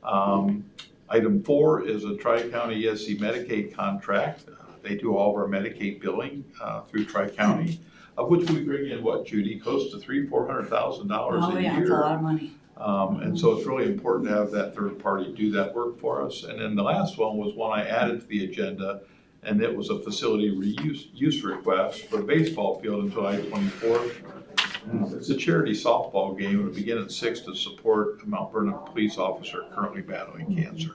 Item 4 is a Tri-County ESC Medicaid contract. They do all of our Medicaid billing through Tri-County, of which we bring in, what, Judy, close to $300,000-$400,000 a year. That's a lot of money. And so it's really important to have that third party do that work for us. And then the last one was one I added to the agenda, and it was a facility use request for a baseball field on July 24th. It's a charity softball game. It'll begin at 6 to support a Mount Vernon police officer currently battling cancer.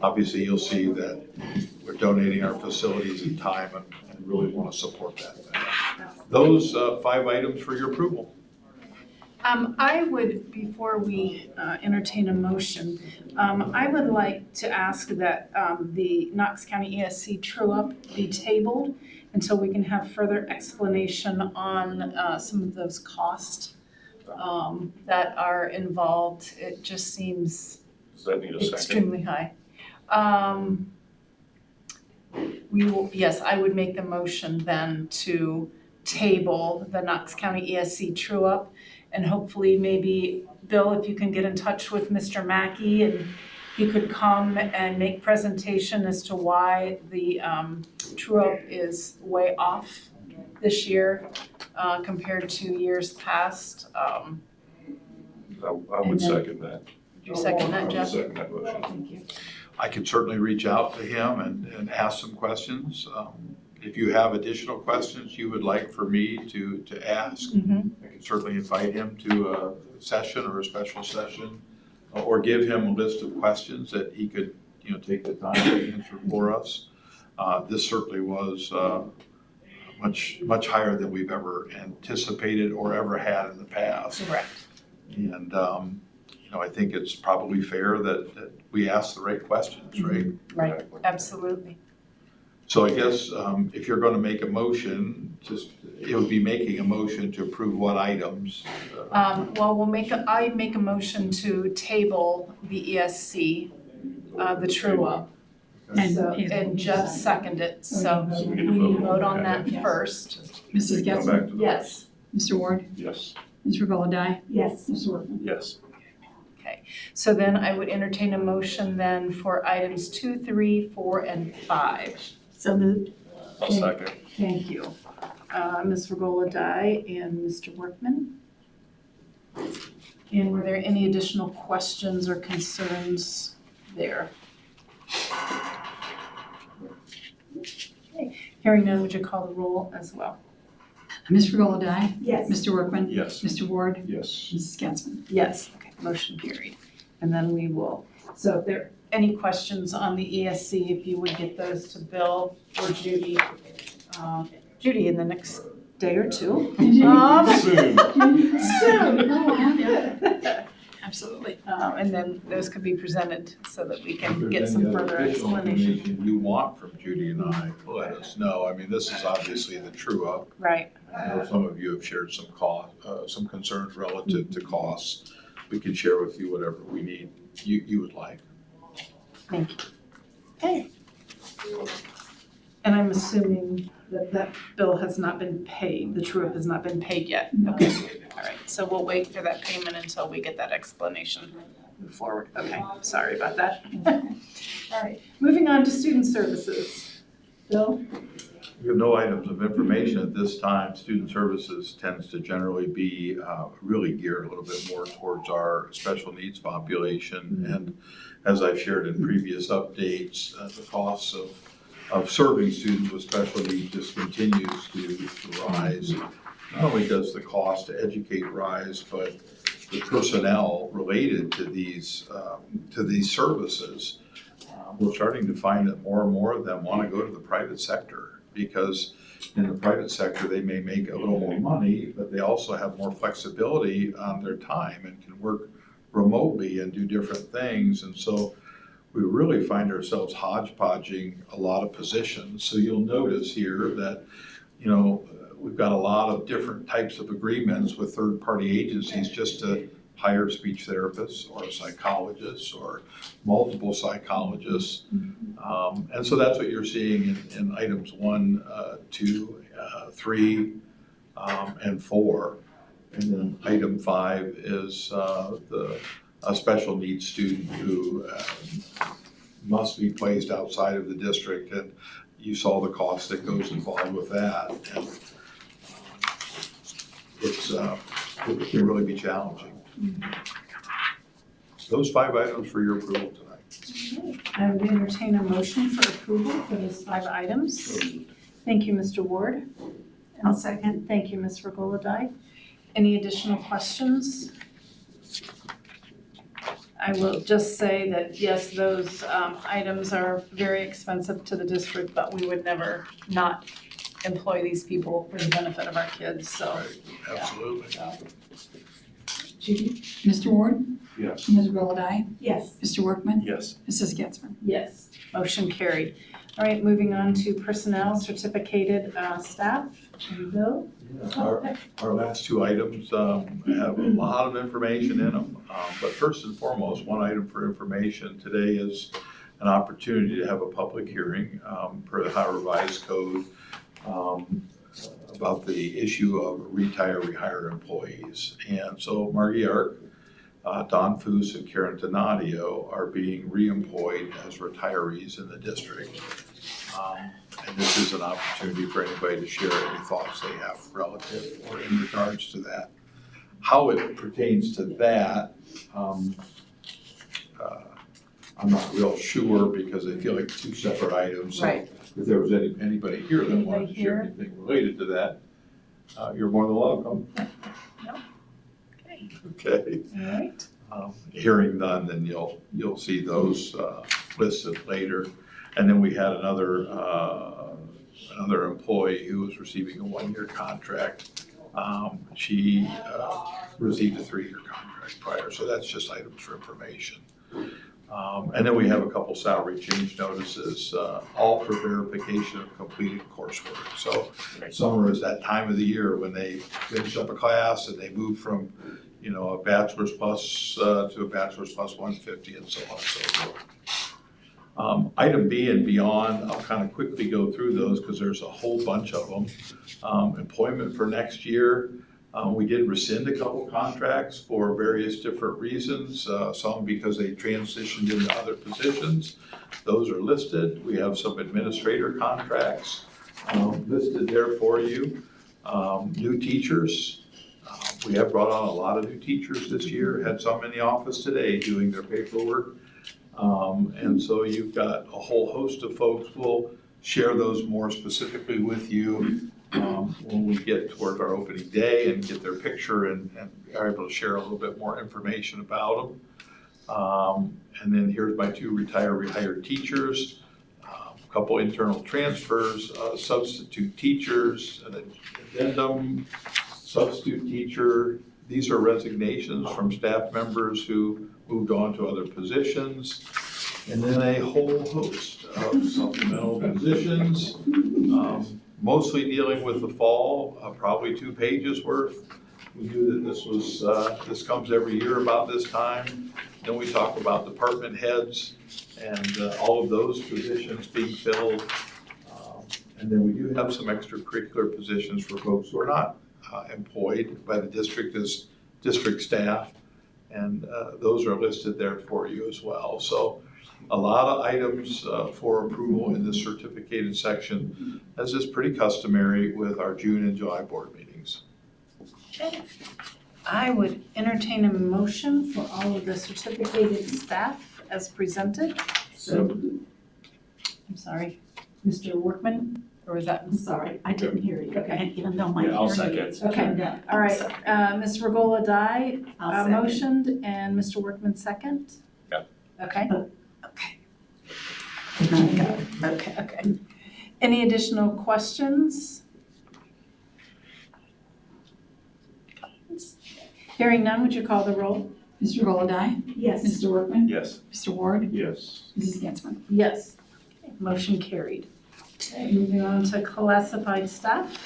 Obviously, you'll see that we're donating our facilities and time and really want to support that. Those 5 items for your approval. I would, before we entertain a motion, I would like to ask that the Knox County ESC True Up be tabled until we can have further explanation on some of those costs that are involved. It just seems Does that need a second? extremely high. We will, yes, I would make the motion then to table the Knox County ESC True Up. And hopefully maybe, Bill, if you can get in touch with Mr. Mackey and he could come and make presentation as to why the True Up is way off this year compared to years past. I would second that. Do you second that, I would Jeff? second that motion. Thank you. I can certainly reach out to him and ask some questions. If you have additional questions you would like for me to ask, Mm-hmm. I can certainly invite him to a session or a special session, or give him a list of questions that he could, take the time to answer for us. This certainly was much higher than we've ever anticipated or ever had in the past. Correct. And I think it's probably fair that we ask the right questions, right? Right, absolutely. So I guess if you're going to make a motion, it would be making a motion to approve what items? Well, I make a motion to table the ESC, the True Up. And Jeff seconded it, so So we we get to need to vote. vote on Okay. that first. Mrs. Come Getzler, back to the. Yes. Mr. Ward, Yes. Ms. Regola-Dye, Yes. Mr. Workman. Yes. So then I would entertain a motion then for items 2, 3, 4, and 5. So moved. I'll second. Thank you. Ms. Regola-Dye and Mr. Workman. And were there any additional questions or concerns there? Okay. Hearing none, would you call the roll as well? Ms. Regola-Dye, Yes. Mr. Workman. Yes. Mr. Ward, Yes. Mrs. Getzler. Yes. Okay, motion carried. And then we will, so if there are any questions on the ESC, if you would get those to Bill or Judy, Judy in the next day or two. Soon. Soon. Absolutely. And then those could be presented so that we can If get there's some any other further additional explanation. information you want from Judy and I, let us know. I mean, this is obviously the true up. Right, I know some of you have shared some concerns relative to costs. We can share with you whatever we need, you would like. thank you. Okay. And I'm assuming that that bill has not been paid, the true-up has not been paid yet? Okay, all right, so we'll wait for that payment until we get that explanation. Move forward, okay, sorry about that. All right, moving on to student services. Bill? We have no items of information at this time. Student services tends to generally be really geared a little bit more towards our special needs population. And as I've shared in previous updates, the costs of serving students with special needs just continues to rise. Not only does the cost to educate rise, but the personnel related to these services, we're starting to find that more and more of them want to go to the private sector, because in the private sector, they may make a little more money, but they also have more flexibility on their time and can work remotely and do different things. And so we really find ourselves hodgepodging a lot of positions. So you'll notice here that, we've got a lot of different types of agreements with third-party agencies just to hire speech therapists or psychologists or multiple psychologists. And so that's what you're seeing in items 1, 2, 3, and 4. And then item 5 is a special needs student who must be placed outside of the district. And you saw the cost that goes involved with that. And it can really be challenging. Those 5 items for your approval tonight. I would entertain a motion for approval for those 5 items. Thank you, Mr. Ward. I'll second. Thank you, Ms. Regola-Dye. Any additional questions? I will just say that, yes, those items are very expensive to the district, but we would never not employ these people for the benefit of our kids, so. Right, absolutely. Judy? Mr. Ward? Yes. Ms. Regola-Dye? Yes. Mr. Workman? Yes. Mrs. Getzmann? Yes. Motion carried. All right, moving on to personnel, certificated staff. And Bill? Our last 2 items have a lot of information in them. But first and foremost, one item for information today is an opportunity to have a public hearing per the Ohio Revised Code about the issue of rehire employees. And so Margie Ark, Don Foose, and Karen Donadio are being reemployed as retirees in the district. And this is an opportunity for anybody to share any thoughts they have relative or in regards to that. How it pertains to that, I'm not real sure, because I feel like 2 separate items. So Right. if there was anybody here that wanted to share Anybody anything related to that, you're more than welcome. No? Okay. Okay. All right. Hearing none, then you'll see those listed later. And then we had another employee who was receiving a 1-year contract. She received a 3-year contract prior, so that's just items for information. And then we have a couple salary change notices, all for verification of completed coursework. So summer is that time of the year when they finish up a class and they move from, a bachelor's plus to a bachelor's plus 150 and so on and so forth. Item B and beyond, I'll kind of quickly go through those because there's a whole bunch of them. Employment for next year, we did rescind a couple contracts for various different reasons, some because they transitioned into other positions. Those are listed. We have some administrator contracts listed there for you. New teachers. We have brought on a lot of new teachers this year, had some in the office today doing their paperwork. And so you've got a whole host of folks. We'll share those more specifically with you when we get towards our opening day and get their picture and are able to share a little bit more information about them. And then here's my 2 rehired teachers, a couple internal transfers, substitute teachers, an addendum, substitute teacher, These are resignations from staff members who moved on to other positions. And then a whole host of supplemental positions, mostly dealing with the fall, probably 2 pages worth. We knew that this was, this comes every year about this time. Then we talk about department heads and all of those positions being filled. And then we do have some extracurricular positions for folks who are not employed by the district as district staff. And those are listed there for you as well. So a lot of items for approval in this certificated section, as is pretty customary with our June and July board meetings. Okay. I would entertain a motion for all of the certificated staff as presented. I'm sorry, Mr. Workman, or was that? I'm sorry, I didn't hear you, Okay. even though my I'll hearing aid second. Okay. turned up. All right, Sorry. Ms. Regola Dye I'll second. motioned and Mr. Workman second? Yeah. Okay, Okay. Okay. okay. Any additional questions? Hearing none, would you call the roll? Mr. Golodai, Yes. Mr. Workman, Yes. Mr. Ward, Yes. Mrs. Getzmann. Yes. Okay, motion carried. Okay, moving on to classified staff.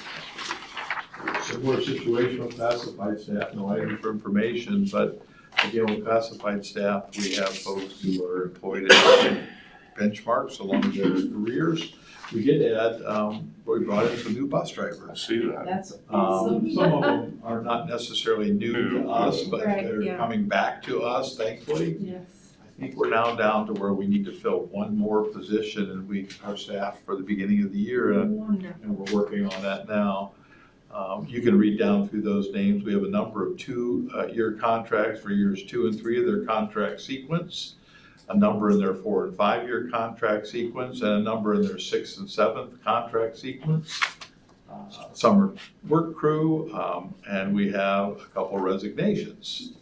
Similar situation with classified staff, no item for information, but again, with classified staff, we have folks who are employed at different benchmarks along their careers. We did add, we brought in some new bus I drivers. see that. That's Some awesome. of them are not necessarily new to us, but Right, they're yeah. coming back to us, thankfully. Yes. I think we're now down to where we need to fill one more position, and our staff for the beginning of the year, Wonderful. and we're working on that now. You can read down through those names. We have a number of 2-year contracts for years 2 and 3 of their contract sequence, a number in their 4 and 5-year contract sequence, and a number in their 6th and 7th contract sequence. Some are work crew, and we have a couple resignations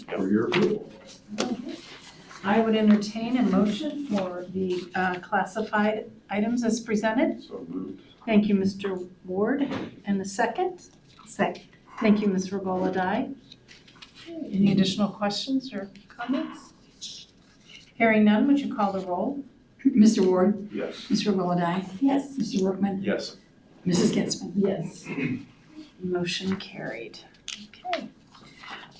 for your approval. I would entertain a motion for the classified items as presented. So moved. Thank you, Mr. Ward. And the second? Second. Thank you, Ms. Regola Dye. Any additional questions or comments? Hearing none, would you call the roll? Mr. Ward, Yes. Mr. Golodai, Yes. Mr. Workman, Yes. Mrs. Getzmann. Yes. Motion carried. Okay.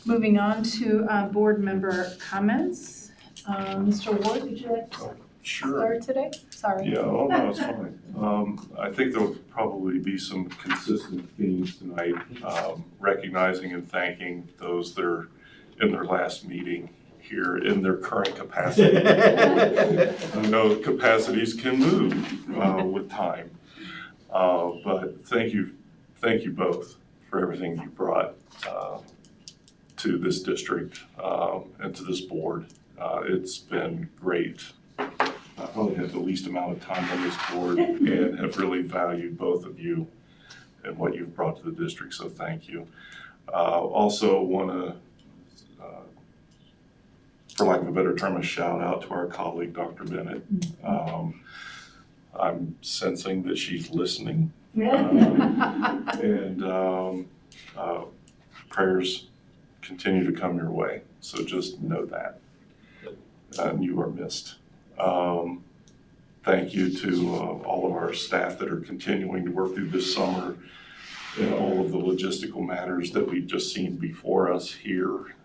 Moving on to board member comments. Mr. Ward, would you like to Sure. start today? Sorry. Yeah, oh, no, it's fine. I think there'll probably be some consistent themes tonight, recognizing and thanking those that are in their last meeting here in their current capacity. I know capacities can move with time, but thank you both for everything you brought to this district and to this board. It's been great. I probably had the least amount of time on this board and have really valued both of you and what you've brought to the district, so thank you. Also want to, for lack of a better term, a shout out to our colleague, Dr. Bennett. I'm sensing that she's listening. And prayers continue to come your way, so just know that. And you are missed. Thank you to all of our staff that are continuing to work through this summer and all of the logistical matters that we've just seen before us here.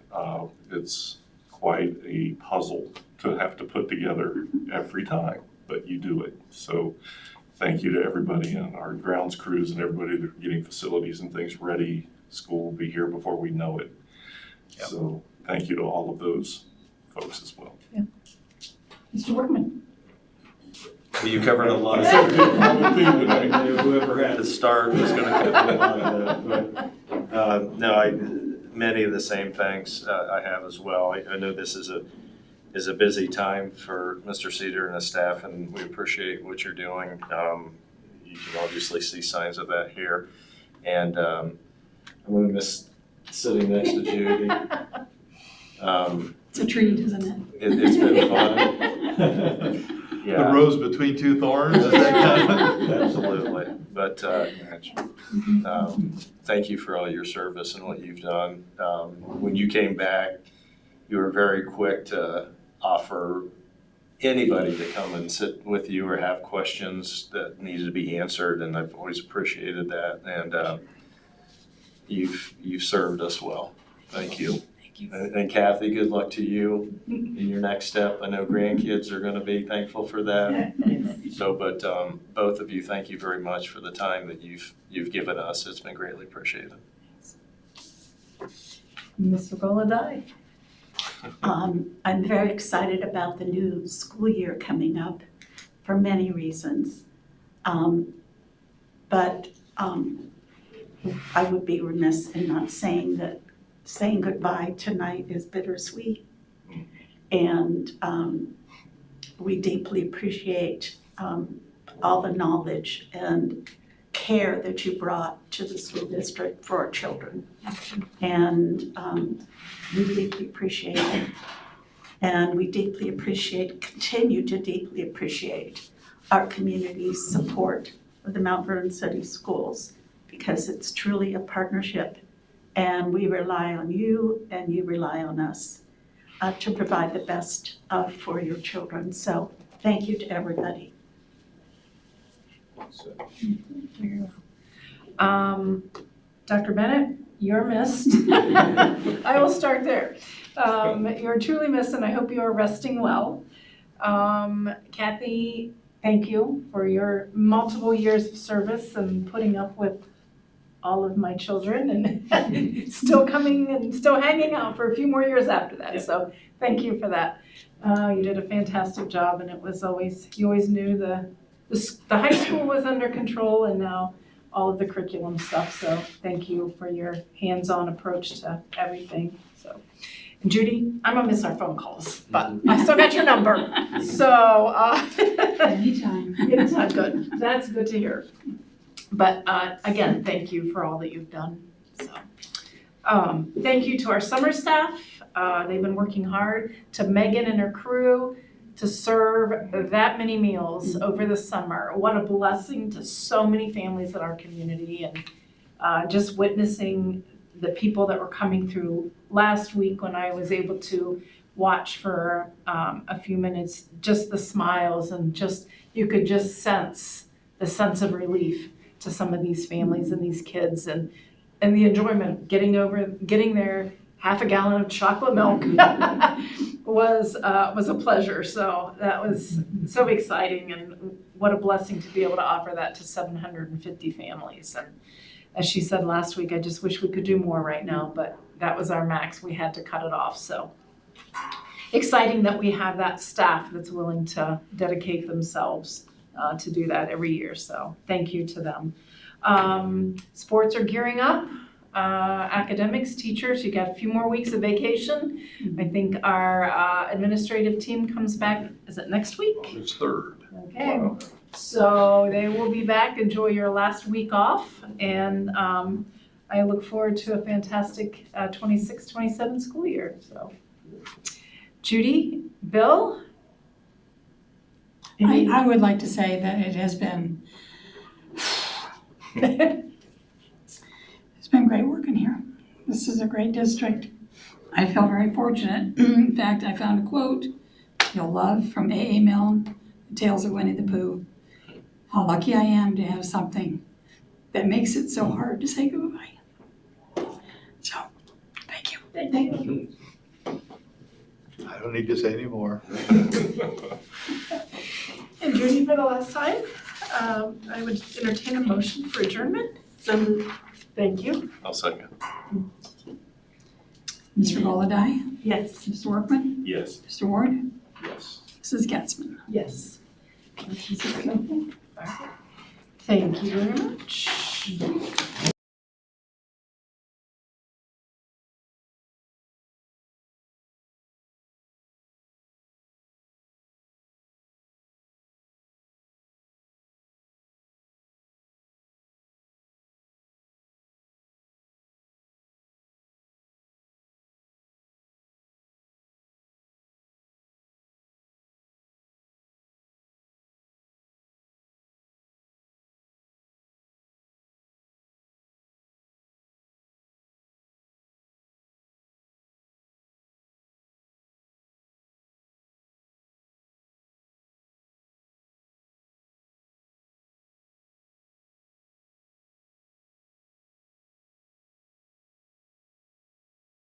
It's quite a puzzle to have to put together every time, but you do it. So thank you to everybody and our grounds crews and everybody that are getting facilities and things ready. School will be here before we know it. Yep. So thank you to all of those folks as well. Mr. Workman. You covered a lot. Whoever had to start was gonna cover a lot of that. But, many of the same things I have as well. I know this is a busy time for Mr. Cedar and his staff, and we appreciate what you're doing. You can obviously see signs of that here. And I'm gonna miss sitting next to Judy. It's a treat, isn't it? It's been fun. The rose between two thorns, is that kind of? Absolutely, but thank you for all your service and what you've done. When you came back, you were very quick to offer anybody to come and sit with you or have questions that needed to be answered, and I've always appreciated that, and you've served us well. Thank you. Thank you. And Kathy, good luck to you in your next step. I know grandkids are gonna be thankful for that. So, but both of you, thank you very much for the time that you've given us. It's been greatly appreciated. Mr. Goladai. I'm very excited about the new school year coming up for many reasons. But I would be remiss in not saying that saying goodbye tonight is bittersweet. And we deeply appreciate all the knowledge and care that you brought to the school district for our children. And we deeply appreciate it. And we deeply appreciate, continue to deeply appreciate our community's support of the Mount Vernon City Schools, because it's truly a partnership, and we rely on you and you rely on us to provide the best for your children. So thank you to everybody. Dr. Bennett, you're missed. I will start there. You're truly missed, and I hope you are resting well. Kathy, thank you for your multiple years of service and putting up with all of my children and still coming and still hanging out for a few more years after that. So thank you for that. You did a fantastic job, and it was always, you always knew the high school was under control, and now all of the curriculum stuff. So thank you for your hands-on approach to everything. So, and Judy, I'm gonna miss our phone calls, but I still got your number. So Anytime. it's good. That's good to hear. But again, thank you for all that you've done. So thank you to our summer staff. They've been working hard. To Megan and her crew to serve that many meals over the summer. What a blessing to so many families in our community, and just witnessing the people that were coming through last week when I was able to watch for a few minutes, just the smiles, and just, you could just sense the sense of relief to some of these families and these kids, and the enjoyment, getting their half a gallon of chocolate milk was a pleasure. So that was so exciting, and what a blessing to be able to offer that to 750 families. And as she said last week, I just wish we could do more right now, but that was our max. We had to cut it off. So exciting that we have that staff that's willing to dedicate themselves to do that every year. So thank you to them. Sports are gearing up. Academics, teachers, you got a few more weeks of vacation. I think our administrative team comes back, is it next week? It's third. Okay, Wow. so they will be back. Enjoy your last week off, and I look forward to a fantastic 26-27 school year. So, Judy, Bill? I would like to say that it has been, it's been great working here. This is a great district. I feel very fortunate. In fact, I found a quote you'll love from A.A. Milne, The Tales of Winnie the Pooh. How lucky I am to have something that makes it so hard to say goodbye. So, thank you. Thank you. I don't need to say any more. And Judy, for the last time, I would entertain a motion for adjournment. So moved. Thank you. I'll second. Mr. Goladai, Yes. Mr. Workman, Yes. Mr. Ward, Yes. Mrs. Getzman. Yes. Thank you very much.